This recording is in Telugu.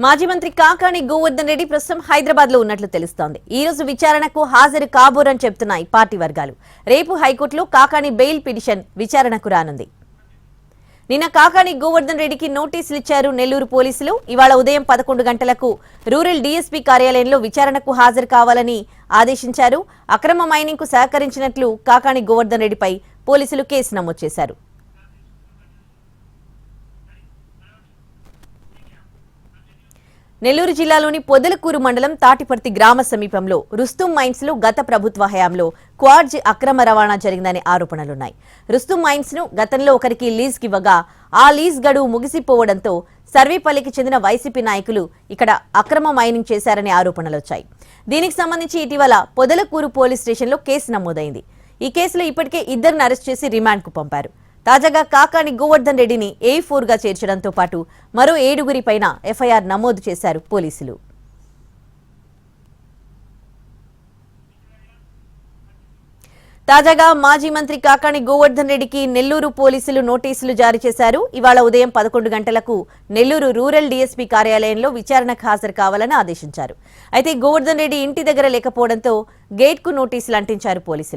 మాజీ మంత్రి కాకాని గోవర్ధన్ రెడ్డి ప్రస్తుతం హైదరాబాద్ లో ఉన్నట్లు తెలుస్తోంది. ఈ రోజు విచారణకు హాజరు కాబోరని చెప్తున్నాయి పార్టీ వర్గాలు. రేపు హైకోర్టులో కాకాని బెయిల్ పిటిషన్ విచారణకు రానుంది. నిన్న కాకాని గోవర్ధన్ రెడ్డికి నోటీసులు ఇచ్చారు నెల్లూరు పోలీసులు. ఇవాళ ఉదయం 11 గంటలకు రూరల్ డీఎస్పీ కార్యాలయంలో విచారణకు హాజరు కావాలని ఆదేశించారు. అక్రమ మైనింగ్ కు సహకరించినట్లు కాకాని గోవర్ధన్ రెడ్డిపై పోలీసులు కేసు నమోదు చేశారు. నెల్లూరు జిల్లాలోని పొదలకూరు మండలం తాటిపర్తి గ్రామ సమీపంలో రుస్తుం మైన్స్ లో గత ప్రభుత్వ హయాంలో క్వార్జ్ అక్రమ రవాణా జరిగిందనే ఆరోపణలున్నాయి. రుస్తుం మైన్స్ ను గతంలో ఒకరికి లీజ్ కివ్వగా ఆ లీజ్ గడువు ముగిసిపోవడంతో సర్వేపల్లికి చెందిన వైసీపీ నాయకులు ఇక్కడ అక్రమ మైనింగ్ చేశారనే ఆరోపణలొచ్చాయి. దీనికి సంబంధించి ఇటీవల పొదలకూరు పోలీస్ స్టేషన్లో కేసు నమోదైంది. ఈ కేసులో ఇప్పటికే 2ని అరెస్ట్ చేసి రిమాండ్ కు పంపారు. తాజాగా కాకాని గోవర్ధన్ రెడ్డిని A4 గా చేర్చడంతో పాటు మరో 7గురిపైన ఎఫ్ఐఆర్ నమోదు చేశారు పోలీసులు. తాజాగా మాజీ మంత్రి కాకాని గోవర్ధన్ రెడ్డికి నెల్లూరు పోలీసులు నోటీసులు జారీ చేశారు. ఇవాళ ఉదయం 11 గంటలకు నెల్లూరు రూరల్ డీఎస్పీ కార్యాలయంలో విచారణకు హాజరు కావాలని ఆదేశించారు. అయితే గోవర్ధన్ రెడ్డి ఇంటి దగ్గర లేకపోవడంతో గేట్కు నోటీసులు అంటించారు పోలీసులు.